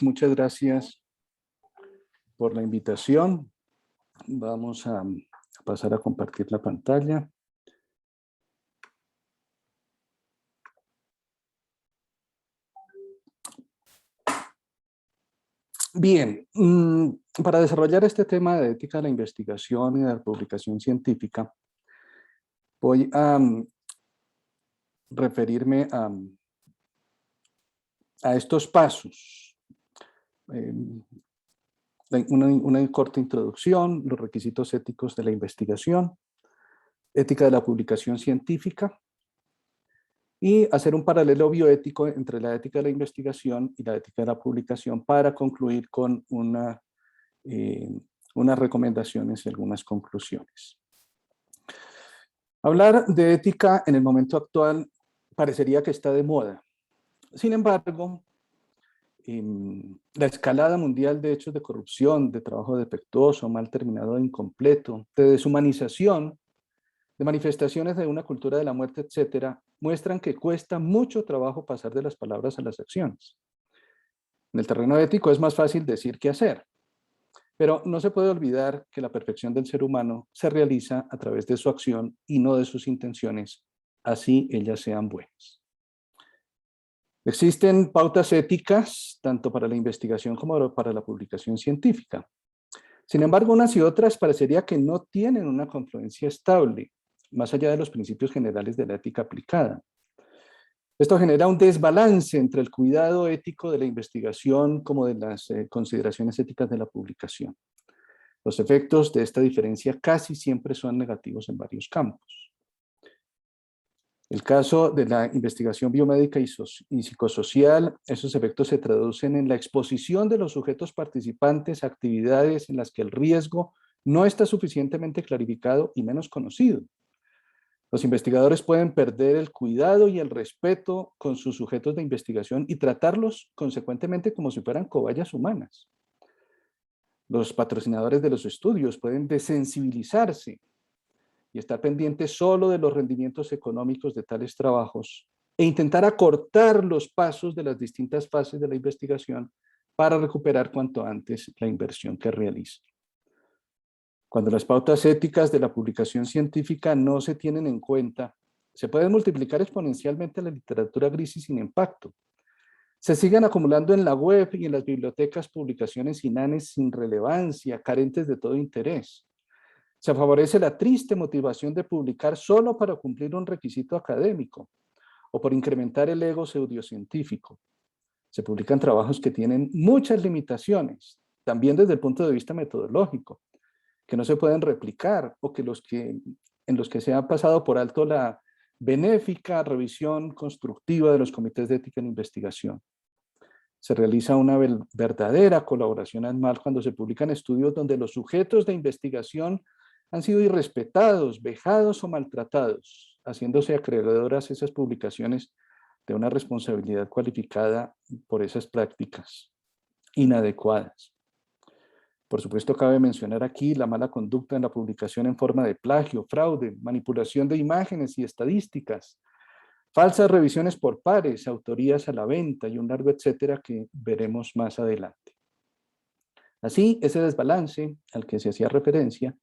muchas gracias por la invitación. Vamos a pasar a compartir la pantalla. Bien, para desarrollar este tema de ética de la investigación y de la publicación científica, voy a referirme a estos pasos. Una corta introducción, los requisitos éticos de la investigación, ética de la publicación científica, y hacer un paralelo bioético entre la ética de la investigación y la ética de la publicación para concluir con unas recomendaciones y algunas conclusiones. Hablar de ética en el momento actual parecería que está de moda. Sin embargo, la escalada mundial de hechos de corrupción, de trabajo defectuoso, mal terminado e incompleto, de deshumanización, de manifestaciones de una cultura de la muerte, etcétera, muestran que cuesta mucho trabajo pasar de las palabras a las acciones. En el terreno ético es más fácil decir que hacer, pero no se puede olvidar que la perfección del ser humano se realiza a través de su acción y no de sus intenciones, así ellas sean buenas. Existen pautas éticas tanto para la investigación como para la publicación científica. Sin embargo, unas y otras parecería que no tienen una confluencia estable, más allá de los principios generales de la ética aplicada. Esto genera un desbalance entre el cuidado ético de la investigación como de las consideraciones éticas de la publicación. Los efectos de esta diferencia casi siempre son negativos en varios campos. El caso de la investigación biomédica y psicosocial, esos efectos se traducen en la exposición de los sujetos participantes a actividades en las que el riesgo no está suficientemente clarificado y menos conocido. Los investigadores pueden perder el cuidado y el respeto con sus sujetos de investigación y tratarlos consecuentemente como si fueran cobayas humanas. Los patrocinadores de los estudios pueden desensibilizarse y estar pendientes solo de los rendimientos económicos de tales trabajos e intentar acortar los pasos de las distintas fases de la investigación para recuperar cuanto antes la inversión que realizan. Cuando las pautas éticas de la publicación científica no se tienen en cuenta, se puede multiplicar exponencialmente la literatura gris y sin impacto. Se siguen acumulando en la web y en las bibliotecas publicaciones inanes sin relevancia, carentes de todo interés. Se favorece la triste motivación de publicar solo para cumplir un requisito académico o por incrementar el ego pseudocientífico. Se publican trabajos que tienen muchas limitaciones, también desde el punto de vista metodológico, que no se pueden replicar o en los que se ha pasado por alto la benéfica revisión constructiva de los comités de ética en investigación. Se realiza una verdadera colaboración anual cuando se publican estudios donde los sujetos de investigación han sido irrespetados, vejados o maltratados, haciéndose acreedoras esas publicaciones de una responsabilidad cualificada por esas prácticas inadecuadas. Por supuesto, cabe mencionar aquí la mala conducta en la publicación en forma de plagio, fraude, manipulación de imágenes y estadísticas, falsas revisiones por pares, autorías a la venta y un largo etcétera que veremos más adelante. Así, ese desbalance al que se hacía referencia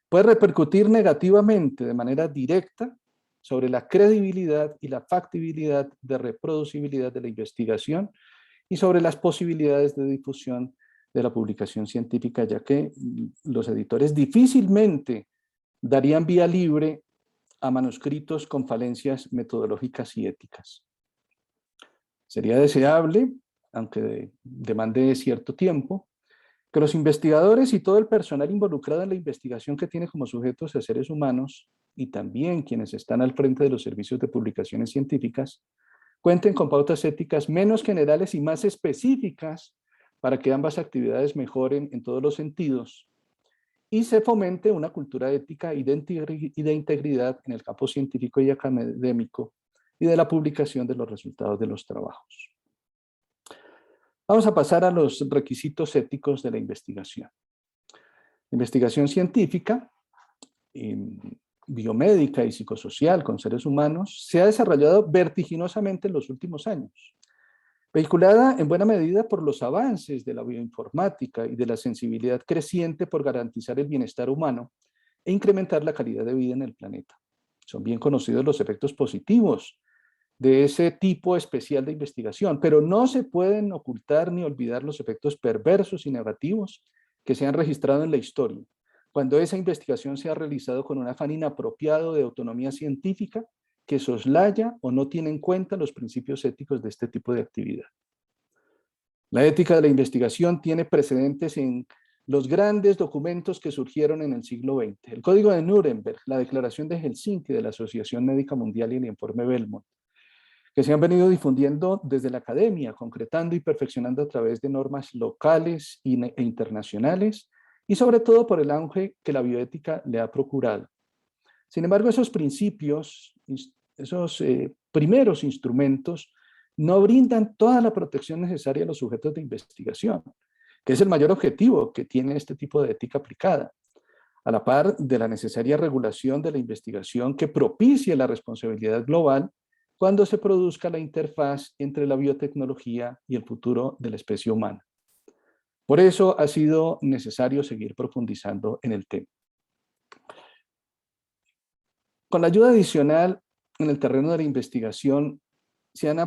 puede repercutir negativamente de manera directa sobre la credibilidad y la factibilidad de reproducibilidad de la investigación y sobre las posibilidades de difusión de la publicación científica, ya que los editores difícilmente darían vía libre a manuscritos con falencias metodológicas y éticas. Sería deseable, aunque demande cierto tiempo, que los investigadores y todo el personal involucrado en la investigación que tiene como sujetos a seres humanos y también quienes están al frente de los servicios de publicaciones científicas cuenten con pautas éticas menos generales y más específicas para que ambas actividades mejoren en todos los sentidos y se fomente una cultura ética y de integridad en el campo científico y académico y de la publicación de los resultados de los trabajos. Vamos a pasar a los requisitos éticos de la investigación. La investigación científica, biomédica y psicosocial con seres humanos se ha desarrollado vertiginosamente en los últimos años. Vehiculada en buena medida por los avances de la bioinformática y de la sensibilidad creciente por garantizar el bienestar humano e incrementar la calidad de vida en el planeta. Son bien conocidos los efectos positivos de ese tipo especial de investigación, pero no se pueden ocultar ni olvidar los efectos perversos y negativos que se han registrado en la historia, cuando esa investigación se ha realizado con un afán inapropiado de autonomía científica que soslaya o no tiene en cuenta los principios éticos de este tipo de actividad. La ética de la investigación tiene precedentes en los grandes documentos que surgieron en el siglo XX. El Código de Nuremberg, la Declaración de Helsinki de la Asociación Médica Mundial y el Informe Belmont, que se han venido difundiendo desde la academia, concretando y perfeccionando a través de normas locales e internacionales, y sobre todo por el auge que la bioética le ha procurado. Sin embargo, esos principios, esos primeros instrumentos, no brindan toda la protección necesaria a los sujetos de investigación, que es el mayor objetivo que tiene este tipo de ética aplicada, a la par de la necesaria regulación de la investigación que propicie la responsabilidad global cuando se produzca la interfaz entre la biotecnología y el futuro de la especie humana. Por eso ha sido necesario seguir profundizando en el tema. Con la ayuda adicional en el terreno de la investigación, se han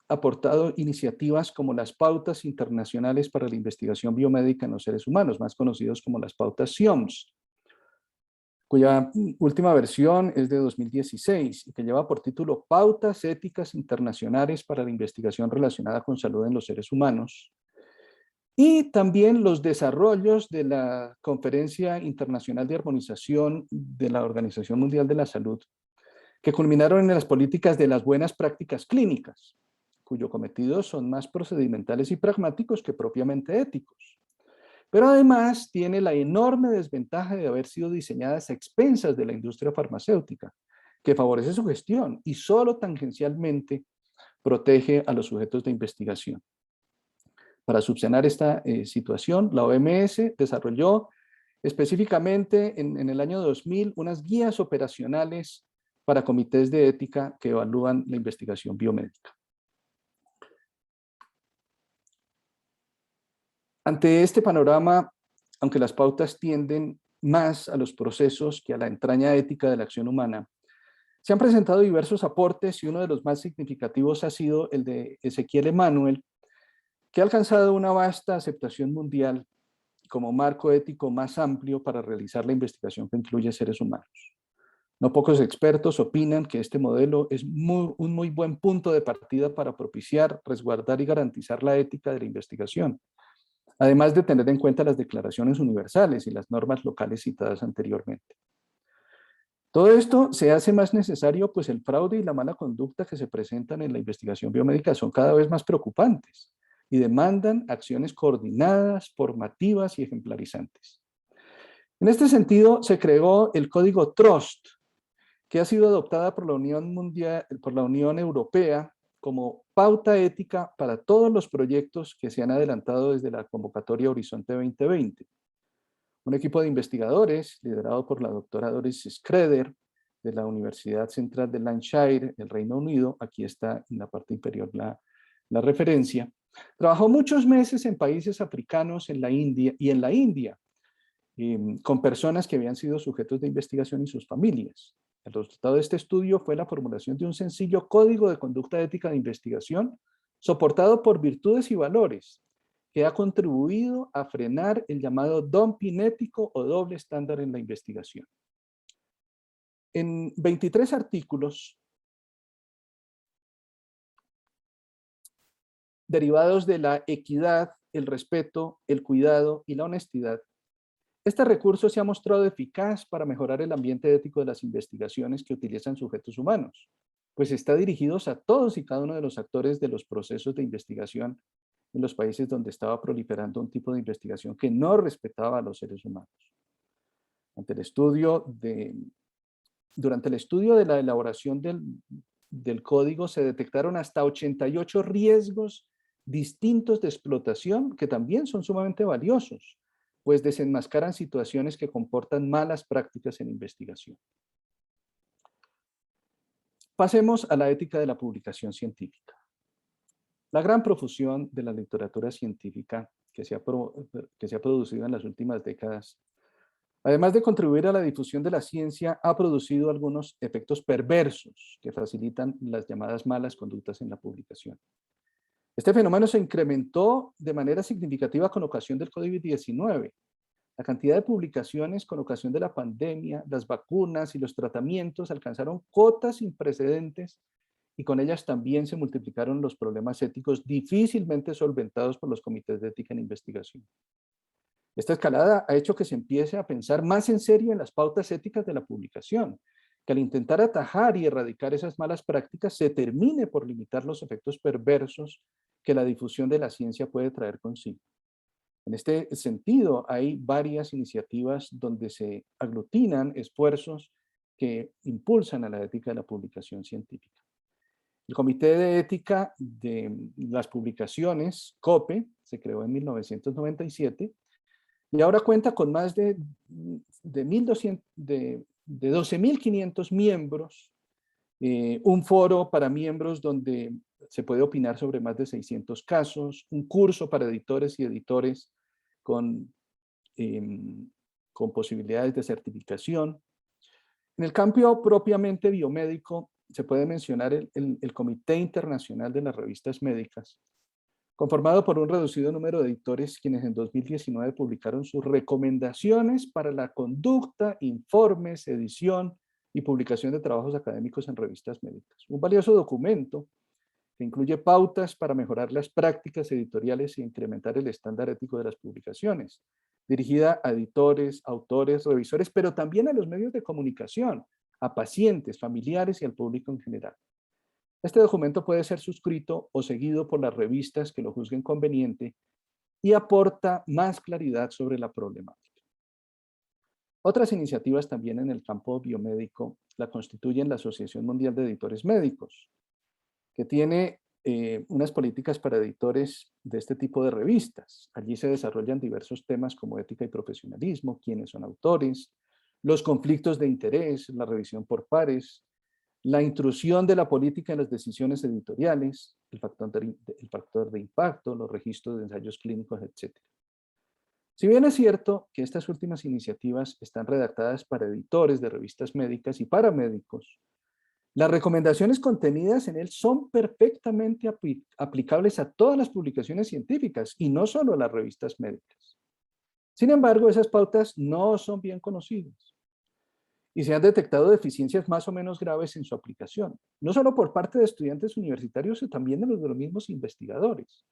aportado iniciativas como las pautas internacionales para la investigación biomédica en los seres humanos, más conocidos como las pautas SIOMS, cuya última versión es de 2016 y que lleva por título Pautas Éticas Internacionales para la Investigación Relacionada con Salud en los Seres Humanos. Y también los desarrollos de la Conferencia Internacional de Armonización de la Organización Mundial de la Salud, que culminaron en las políticas de las buenas prácticas clínicas, cuyo cometido son más procedimentales y pragmáticos que propiamente éticos. Pero además tiene la enorme desventaja de haber sido diseñadas a expensas de la industria farmacéutica, que favorece su gestión y solo tangencialmente protege a los sujetos de investigación. Para subsanar esta situación, la OMS desarrolló específicamente en el año 2000 unas guías operacionales para comités de ética que evalúan la investigación biomédica. Ante este panorama, aunque las pautas tienden más a los procesos que a la entraña ética de la acción humana, se han presentado diversos aportes y uno de los más significativos ha sido el de Ezequiel Emanuel, que ha alcanzado una vasta aceptación mundial como marco ético más amplio para realizar la investigación que incluye seres humanos. No pocos expertos opinan que este modelo es un muy buen punto de partida para propiciar, resguardar y garantizar la ética de la investigación, además de tener en cuenta las declaraciones universales y las normas locales citadas anteriormente. Todo esto se hace más necesario, pues el fraude y la mala conducta que se presentan en la investigación biomédica son cada vez más preocupantes y demandan acciones coordinadas, formativas y ejemplarizantes. En este sentido, se creó el Código Trust, que ha sido adoptada por la Unión Mundial, por la Unión Europea como pauta ética para todos los proyectos que se han adelantado desde la convocatoria Horizonte 2020. Un equipo de investigadores, liderado por la doctora Doris Schroeder, de la Universidad Central de Lancashire, el Reino Unido, aquí está en la parte inferior la referencia, trabajó muchos meses en países africanos en la India, con personas que habían sido sujetos de investigación y sus familias. El resultado de este estudio fue la formulación de un sencillo código de conducta ética de investigación soportado por virtudes y valores que ha contribuido a frenar el llamado dumping ético o doble estándar en la investigación. En 23 artículos derivados de la equidad, el respeto, el cuidado y la honestidad, este recurso se ha mostrado eficaz para mejorar el ambiente ético de las investigaciones que utilizan sujetos humanos, pues está dirigido a todos y cada uno de los actores de los procesos de investigación en los países donde estaba proliferando un tipo de investigación que no respetaba a los seres humanos. Durante el estudio de la elaboración del código se detectaron hasta 88 riesgos distintos de explotación que también son sumamente valiosos, pues desenmascaran situaciones que comportan malas prácticas en investigación. Pasemos a la ética de la publicación científica. la gran profusión de la literatura científica que se ha producido en las últimas décadas, además de contribuir a la difusión de la ciencia, ha producido algunos efectos perversos que facilitan las llamadas malas conductas en la publicación. Este fenómeno se incrementó de manera significativa con ocasión del COVID-19. La cantidad de publicaciones con ocasión de la pandemia, las vacunas y los tratamientos alcanzaron cotas sin precedentes y con ellas también se multiplicaron los problemas éticos difícilmente solventados por los comités de ética en investigación. Esta escalada ha hecho que se empiece a pensar más en serio en las pautas éticas de la publicación, que al intentar atajar y erradicar esas malas prácticas se termine por limitar los efectos perversos que la difusión de la ciencia puede traer consigo. En este sentido, hay varias iniciativas donde se aglutinan esfuerzos que impulsan a la ética de la publicación científica. El Comité de Ética de las Publicaciones, COPE, se creó en 1997 y ahora cuenta con más de 12.500 miembros, un foro para miembros donde se puede opinar sobre más de 600 casos, un curso para editores y editores con, eh, con posibilidades de certificación. En el campo propiamente biomédico se puede mencionar el Comité Internacional de las Revistas Médicas, conformado por un reducido número de editores quienes en 2019 publicaron sus recomendaciones para la conducta, informes, edición y publicación de trabajos académicos en revistas médicas. Un valioso documento que incluye pautas para mejorar las prácticas editoriales e incrementar el estándar ético de las publicaciones, dirigida a editores, autores, revisores, pero también a los medios de comunicación, a pacientes, familiares y al público en general. Este documento puede ser suscrito o seguido por las revistas que lo juzguen conveniente y aporta más claridad sobre la problemática. Otras iniciativas también en el campo biomédico la constituyen la Asociación Mundial de Editores Médicos, que tiene unas políticas para editores de este tipo de revistas. Allí se desarrollan diversos temas como ética y profesionalismo, quiénes son autores, los conflictos de interés, la revisión por pares, la intrusión de la política en las decisiones editoriales, el factor de impacto, los registros de ensayos clínicos, etc. Si bien es cierto que estas últimas iniciativas están redactadas para editores de revistas médicas y para médicos, las recomendaciones contenidas en él son perfectamente aplicables a todas las publicaciones científicas y no solo a las revistas médicas. Sin embargo, esas pautas no son bien conocidas y se han detectado deficiencias más o menos graves en su aplicación, no solo por parte de estudiantes universitarios, sino también de los mismos investigadores.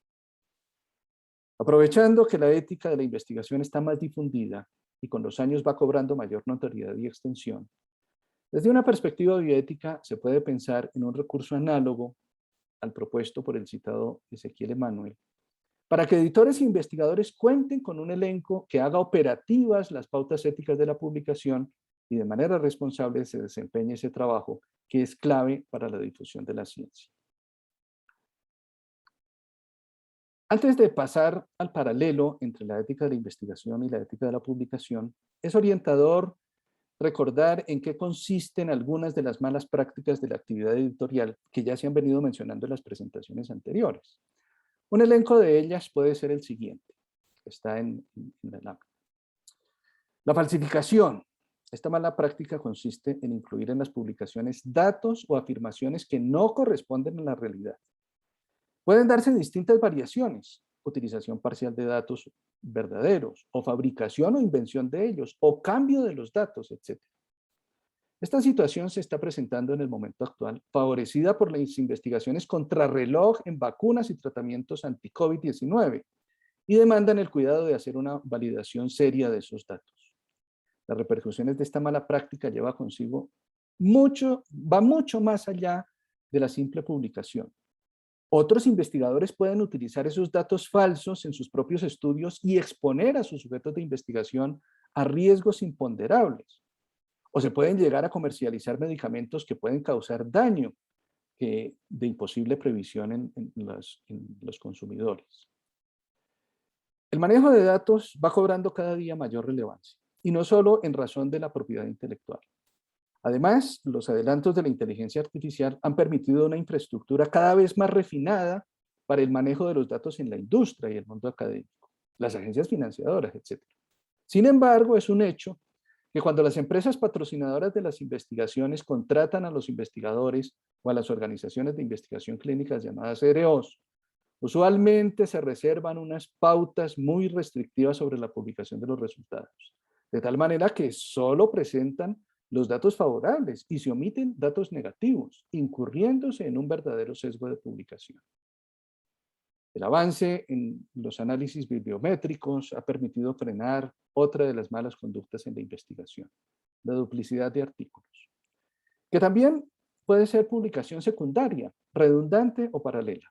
Aprovechando que la ética de la investigación está más difundida y con los años va cobrando mayor notoriedad y extensión, desde una perspectiva bioética se puede pensar en un recurso análogo al propuesto por el citado Ezequiel Emanuel, para que editores e investigadores cuenten con un elenco que haga operativas las pautas éticas de la publicación y de manera responsable se desempeñe ese trabajo que es clave para la difusión de la ciencia. Antes de pasar al paralelo entre la ética de la investigación y la ética de la publicación, es orientador recordar en qué consisten algunas de las malas prácticas de la actividad editorial que ya se han venido mencionando en las presentaciones anteriores. Un elenco de ellas puede ser el siguiente, que está en la lámina. La falsificación. Esta mala práctica consiste en incluir en las publicaciones datos o afirmaciones que no corresponden a la realidad. Pueden darse distintas variaciones, utilización parcial de datos verdaderos, o fabricación o invención de ellos, o cambio de los datos, etc. Esta situación se está presentando en el momento actual, favorecida por las investigaciones contrarreloj en vacunas y tratamientos anti-COVID-19, y demandan el cuidado de hacer una validación seria de esos datos. Las repercusiones de esta mala práctica lleva consigo va mucho más allá de la simple publicación. Otros investigadores pueden utilizar esos datos falsos en sus propios estudios y exponer a sus sujetos de investigación a riesgos imponderables. O se pueden llegar a comercializar medicamentos que pueden causar daño de imposible previsión en los consumidores. El manejo de datos va cobrando cada día mayor relevancia, y no solo en razón de la propiedad intelectual. Además, los adelantos de la inteligencia artificial han permitido una infraestructura cada vez más refinada para el manejo de los datos en la industria y el mundo académico, las agencias financiadoras, etc. Sin embargo, es un hecho que cuando las empresas patrocinadoras de las investigaciones contratan a los investigadores o a las organizaciones de investigación clínicas llamadas CROs, usualmente se reservan unas pautas muy restrictivas sobre la publicación de los resultados, de tal manera que solo presentan los datos favorables y se omiten datos negativos, incurriéndose en un verdadero sesgo de publicación. El avance en los análisis bibliométricos ha permitido frenar otra de las malas conductas en la investigación, la duplicidad de artículos, que también puede ser publicación secundaria, redundante o paralela.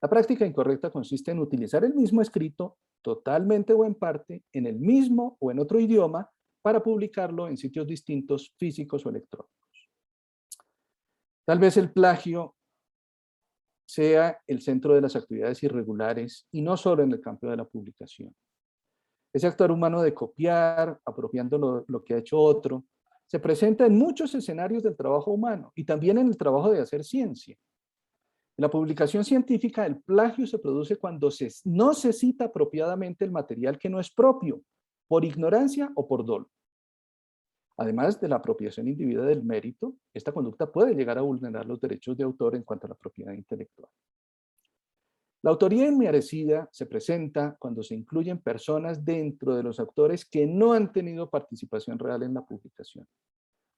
La práctica incorrecta consiste en utilizar el mismo escrito, totalmente o en parte, en el mismo o en otro idioma, para publicarlo en sitios distintos, físicos o electrónicos. Tal vez el plagio sea el centro de las actividades irregulares y no solo en el campo de la publicación. Ese actuar humano de copiar, apropiando lo que ha hecho otro, se presenta en muchos escenarios del trabajo humano y también en el trabajo de hacer ciencia. En la publicación científica, el plagio se produce cuando no se cita apropiadamente el material que no es propio, por ignorancia o por dolo. Además de la apropiación indebida del mérito, esta conducta puede llegar a vulnerar los derechos de autor en cuanto a la propiedad intelectual. La autoría inmerecida se presenta cuando se incluyen personas dentro de los autores que no han tenido participación real en la publicación.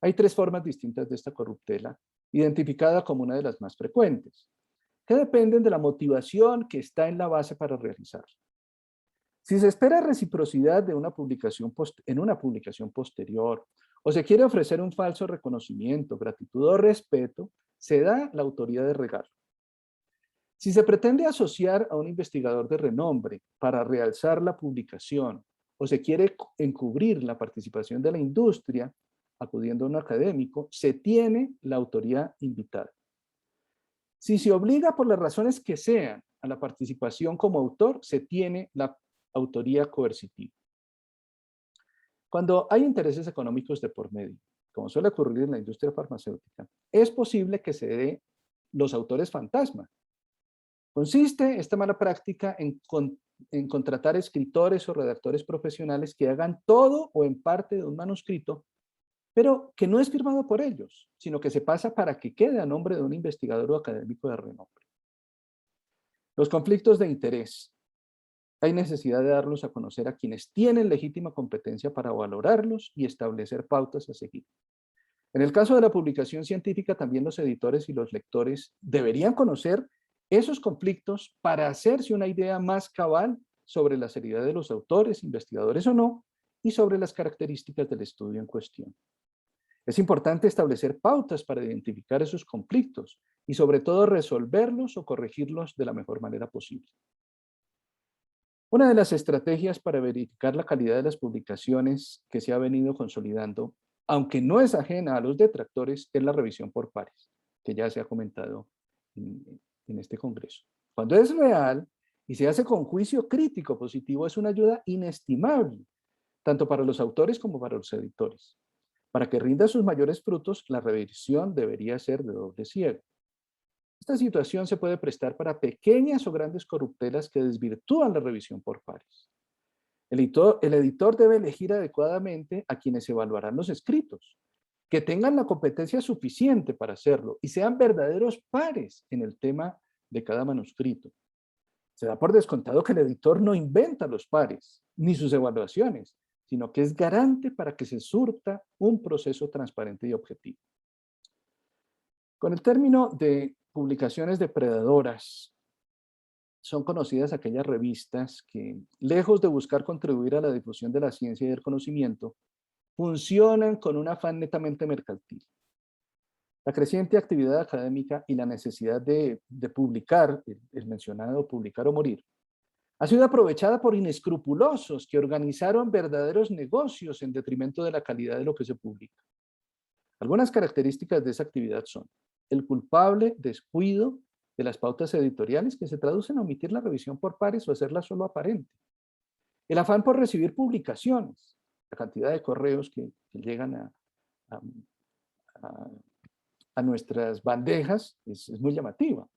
Hay tres formas distintas de esta corruptela, identificada como una de las más frecuentes, que dependen de la motivación que está en la base para realizarla. Si se espera reciprocidad de en una publicación posterior, o se quiere ofrecer un falso reconocimiento, gratitud o respeto, se da la autoría de regalo. Si se pretende asociar a un investigador de renombre para realzar la publicación, o se quiere encubrir la participación de la industria, acudiendo a un académico, se tiene la autoría invitada. Si se obliga por las razones que sean a la participación como autor, se tiene la autoría coercitiva. Cuando hay intereses económicos de por medio, como suele ocurrir en la industria farmacéutica, es posible que se dé los autores fantasma. Consiste esta mala práctica en contratar escritores o redactores profesionales que hagan todo o en parte de un manuscrito, pero que no es firmado por ellos, sino que se pasa para que quede a nombre de un investigador o académico de renombre. Los conflictos de interés. Hay necesidad de darlos a conocer a quienes tienen legítima competencia para valorarlos y establecer pautas a seguir. En el caso de la publicación científica, también los editores y los lectores deberían conocer esos conflictos para hacerse una idea más cabal sobre la seriedad de los autores, investigadores o no, y sobre las características del estudio en cuestión. Es importante establecer pautas para identificar esos conflictos y sobre todo resolverlos o corregirlos de la mejor manera posible. Una de las estrategias para verificar la calidad de las publicaciones que se ha venido consolidando, aunque no es ajena a los detractores, es la revisión por pares, que ya se ha comentado en este congreso. Cuando es real y se hace con juicio crítico positivo, es una ayuda inestimable, tanto para los autores como para los editores. Para que rinda sus mayores frutos, la revisión debería ser de doble ciego. Esta situación se puede prestar para pequeñas o grandes corruptelas que desvirtúan la revisión por pares. El editor debe elegir adecuadamente a quienes evaluarán los escritos, que tengan la competencia suficiente para hacerlo y sean verdaderos pares en el tema de cada manuscrito. Se da por descontado que el editor no inventa los pares, ni sus evaluaciones, sino que es garante para que se surta un proceso transparente y objetivo. Con el término de publicaciones depredadoras, son conocidas aquellas revistas que, lejos de buscar contribuir a la difusión de la ciencia y del conocimiento, funcionan con un afán netamente mercantil. La creciente actividad académica y la necesidad de publicar, el mencionado publicar o morir, ha sido aprovechada por inescrupulosos que organizaron verdaderos negocios en detrimento de la calidad de lo que se publica. Algunas características de esa actividad son el culpable descuido de las pautas editoriales que se traducen a omitir la revisión por pares o hacerla solo aparente. El afán por recibir publicaciones, la cantidad de correos que llegan a, a nuestras bandejas es muy llamativa.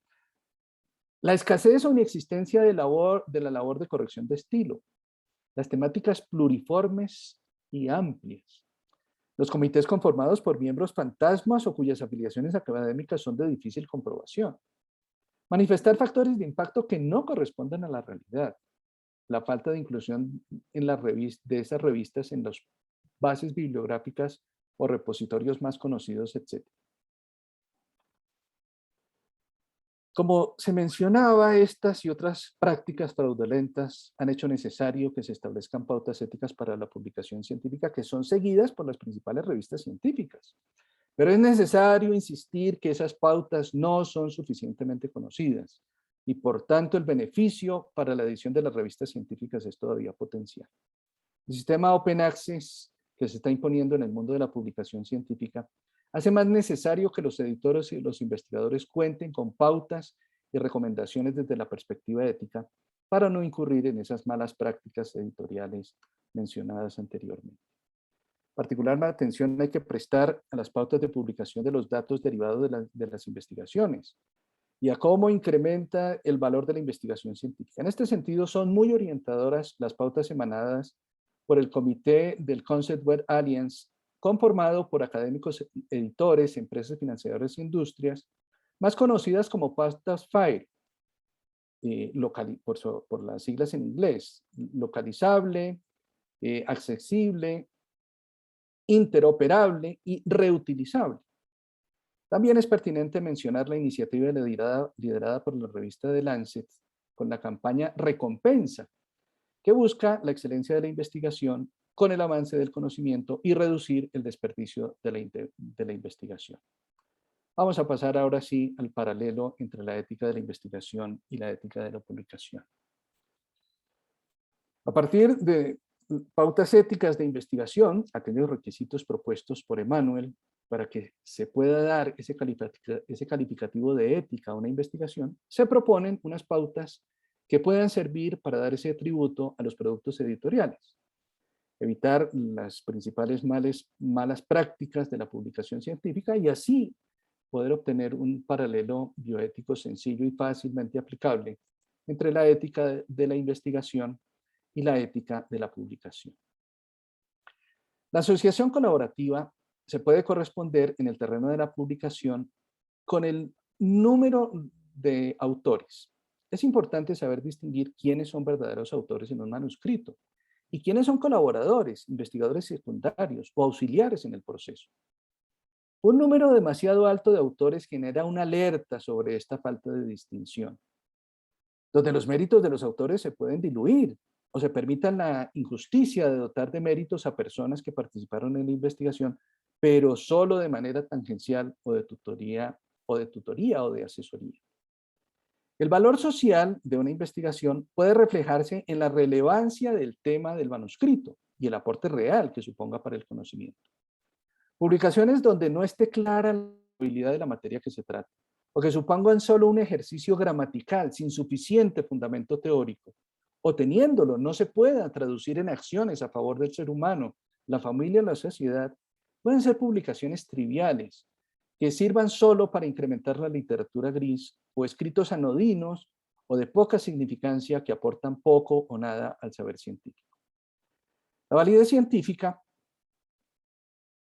La escasez o inexistencia de la labor de corrección de estilo. Las temáticas pluriformes y amplias. Los comités conformados por miembros fantasmas o cuyas afiliaciones académicas son de difícil comprobación. Manifestar factores de impacto que no corresponden a la realidad. La falta de inclusión en de esas revistas en las bases bibliográficas o repositorios más conocidos, etc. Como se mencionaba, estas y otras prácticas fraudulentas han hecho necesario que se establezcan pautas éticas para la publicación científica que son seguidas por las principales revistas científicas. Pero es necesario insistir que esas pautas no son suficientemente conocidas y por tanto el beneficio para la edición de las revistas científicas es todavía potencial. El sistema Open Access que se está imponiendo en el mundo de la publicación científica hace más necesario que los editores y los investigadores cuenten con pautas y recomendaciones desde la perspectiva ética para no incurrir en esas malas prácticas editoriales mencionadas anteriormente. Particular atención hay que prestar a las pautas de publicación de los datos derivados de las investigaciones y a cómo incrementa el valor de la investigación científica. En este sentido, son muy orientadoras las pautas emanadas por el comité del Concept Web Alliance, conformado por académicos, editores, empresas financieras e industrias, más conocidas como pautas FAIR, por las siglas en inglés, localizable, accesible, interoperable y reutilizable. También es pertinente mencionar la iniciativa liderada por la revista The Lancet con la campaña Recompensa, que busca la excelencia de la investigación con el avance del conocimiento y reducir el desperdicio de la investigación. Vamos a pasar ahora sí al paralelo entre la ética de la investigación y la ética de la publicación. A partir de pautas éticas de investigación, aquellos requisitos propuestos por Emmanuel para que se pueda dar ese calificativo de ética a una investigación, se proponen unas pautas que puedan servir para dar ese tributo a los productos editoriales. Evitar las principales malas prácticas de la publicación científica y así poder obtener un paralelo bioético sencillo y fácilmente aplicable entre la ética de la investigación y la ética de la publicación. La asociación colaborativa se puede corresponder en el terreno de la publicación con el número de autores. Es importante saber distinguir quiénes son verdaderos autores en un manuscrito y quiénes son colaboradores, investigadores secundarios o auxiliares en el proceso. Un número demasiado alto de autores genera una alerta sobre esta falta de distinción, donde los méritos de los autores se pueden diluir o se permita la injusticia de dotar de méritos a personas que participaron en la investigación, pero solo de manera tangencial o de tutoría o de asesoría. El valor social de una investigación puede reflejarse en la relevancia del tema del manuscrito y el aporte real que suponga para el conocimiento. Publicaciones donde no esté clara la habilidad de la materia que se trata, o que supongan solo un ejercicio gramatical sin suficiente fundamento teórico, o teniéndolo no se pueda traducir en acciones a favor del ser humano, la familia o la sociedad, pueden ser publicaciones triviales, que sirvan solo para incrementar la literatura gris, o escritos anodinos o de poca significancia que aportan poco o nada al saber científico. La validez científica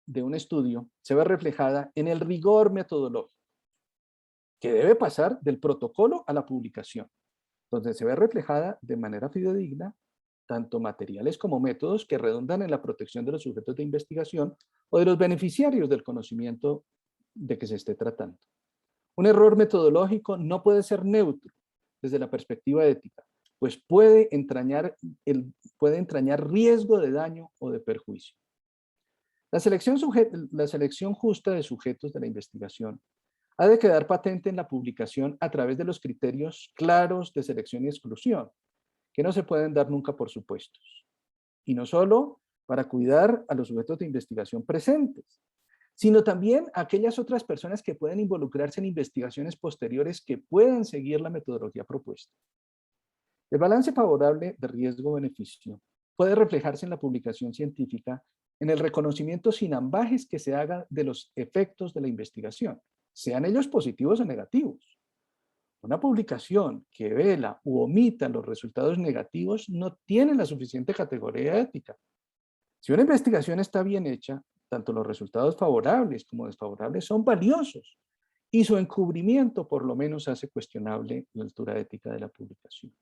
de un estudio se ve reflejada en el rigor metodológico, que debe pasar del protocolo a la publicación, donde se ve reflejada de manera fidedigna tanto materiales como métodos que redundan en la protección de los sujetos de investigación o de los beneficiarios del conocimiento de que se esté tratando. Un error metodológico no puede ser neutro desde la perspectiva ética, pues puede entrañar riesgo de daño o de perjuicio. La selección justa de sujetos de la investigación ha de quedar patente en la publicación a través de los criterios claros de selección y exclusión, que no se pueden dar nunca por supuestos. Y no solo para cuidar a los sujetos de investigación presentes, sino también a aquellas otras personas que pueden involucrarse en investigaciones posteriores que puedan seguir la metodología propuesta. El balance favorable de riesgo-beneficio puede reflejarse en la publicación científica en el reconocimiento sin ambajes que se haga de los efectos de la investigación, sean ellos positivos o negativos. Una publicación que vela u omita los resultados negativos no tiene la suficiente categoría ética. Si una investigación está bien hecha, tanto los resultados favorables como desfavorables son valiosos y su encubrimiento por lo menos hace cuestionable la altura ética de la publicación.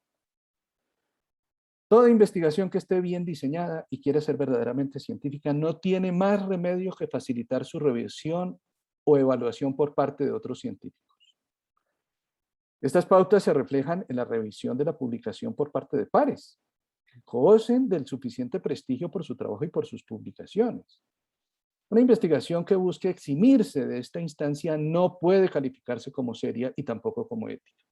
Toda investigación que esté bien diseñada y quiera ser verdaderamente científica no tiene más remedio que facilitar su revisión o evaluación por parte de otros científicos. Estas pautas se reflejan en la revisión de la publicación por parte de pares, que gocen del suficiente prestigio por su trabajo y por sus publicaciones. Una investigación que busque eximirse de esta instancia no puede calificarse como seria y tampoco como ética.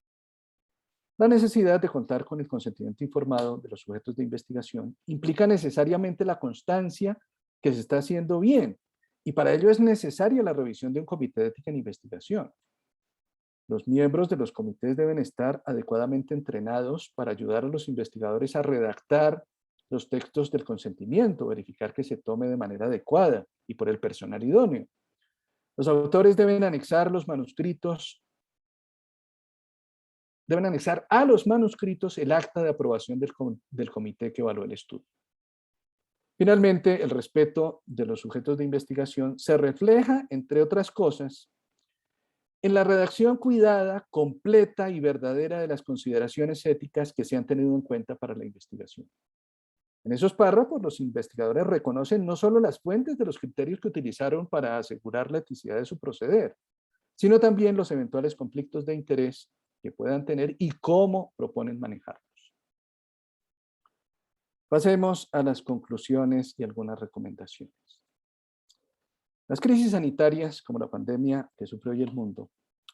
La necesidad de contar con el consentimiento informado de los sujetos de investigación implica necesariamente la constancia que se está haciendo bien, y para ello es necesaria la revisión de un comité de ética en investigación. Los miembros de los comités deben estar adecuadamente entrenados para ayudar a los investigadores a redactar los textos del consentimiento, verificar que se tome de manera adecuada y por el personal idóneo. Los autores deben anexar a los manuscritos el acta de aprobación del comité que evaluó el estudio. Finalmente, el respeto de los sujetos de investigación se refleja, entre otras cosas, en la redacción cuidada, completa y verdadera de las consideraciones éticas que se han tenido en cuenta para la investigación. En esos párrafos, los investigadores reconocen no solo las fuentes de los criterios que utilizaron para asegurar la eticidad de su proceder, sino también los eventuales conflictos de interés que puedan tener y cómo proponen manejarlos. Pasemos a las conclusiones y algunas recomendaciones. Las crisis sanitarias, como la pandemia que sufre hoy el mundo,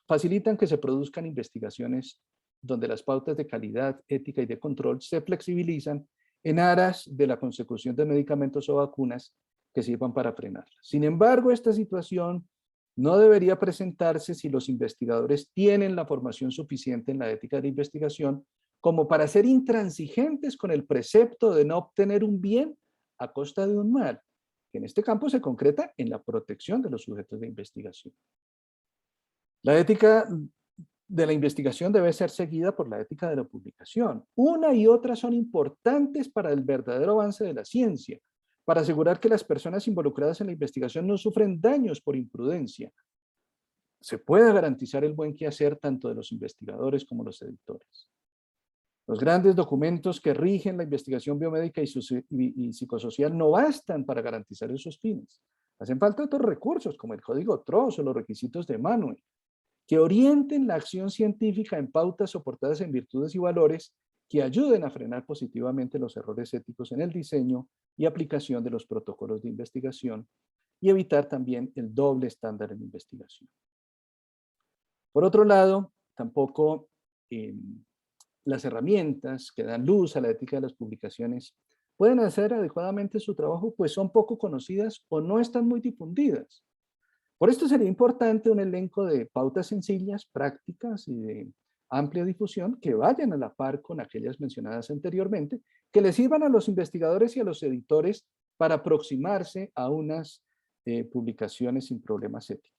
facilitan que se produzcan investigaciones donde las pautas de calidad, ética y de control se flexibilizan en aras de la consecución de medicamentos o vacunas que sirvan para frenarlas. Sin embargo, esta situación no debería presentarse si los investigadores tienen la formación suficiente en la ética de la investigación como para ser intransigentes con el precepto de no obtener un bien a costa de un mal, que en este campo se concreta en la protección de los sujetos de investigación. La ética de la investigación debe ser seguida por la ética de la publicación. Una y otra son importantes para el verdadero avance de la ciencia, para asegurar que las personas involucradas en la investigación no sufren daños por imprudencia. Se puede garantizar el buen quehacer tanto de los investigadores como los editores. Los grandes documentos que rigen la investigación biomédica y psicosocial no bastan para garantizar esos fines. Hacen falta otros recursos como el código TROS o los requisitos de Manuel, que orienten la acción científica en pautas soportadas en virtudes y valores que ayuden a frenar positivamente los errores éticos en el diseño y aplicación de los protocolos de investigación y evitar también el doble estándar en investigación. Por otro lado, tampoco las herramientas que dan luz a la ética de las publicaciones pueden hacer adecuadamente su trabajo, pues son poco conocidas o no están muy difundidas. Por esto sería importante un elenco de pautas sencillas, prácticas y de amplia difusión que vayan a la par con aquellas mencionadas anteriormente, que les sirvan a los investigadores y a los editores para aproximarse a unas publicaciones sin problemas éticos.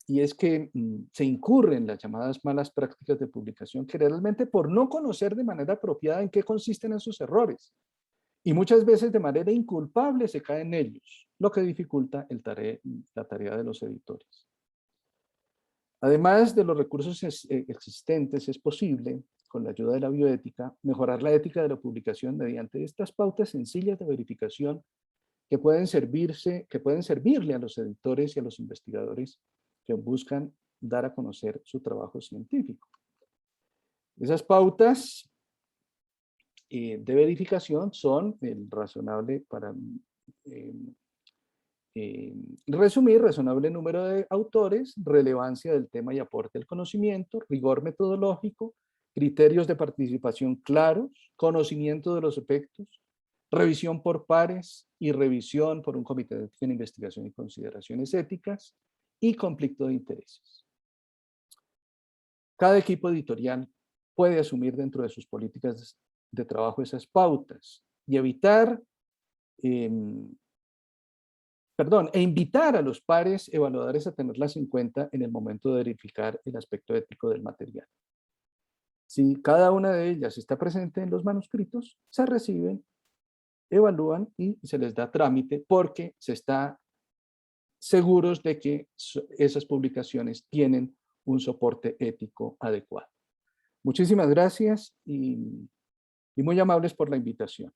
Y es que se incurren las llamadas malas prácticas de publicación generalmente por no conocer de manera apropiada en qué consisten esos errores. Y muchas veces de manera inculpable se cae en ellos, lo que dificulta la tarea de los editores. Además de los recursos existentes, es posible, con la ayuda de la bioética, mejorar la ética de la publicación mediante estas pautas sencillas de verificación que pueden servirle a los editores y a los investigadores que buscan dar a conocer su trabajo científico. Esas pautas de verificación son el razonable, para resumir, razonable número de autores, relevancia del tema y aporte al conocimiento, rigor metodológico, criterios de participación claros, conocimiento de los efectos, revisión por pares y revisión por un comité de ética en investigación y consideraciones éticas y conflicto de intereses. Cada equipo editorial puede asumir dentro de sus políticas de trabajo esas pautas y evitar perdón, e invitar a los pares evaluadores a tenerlas en cuenta en el momento de verificar el aspecto ético del material. Si cada una de ellas está presente en los manuscritos, se reciben, evalúan y se les da trámite porque se está seguros de que esas publicaciones tienen un soporte ético adecuado. Muchísimas gracias y muy amables por la invitación.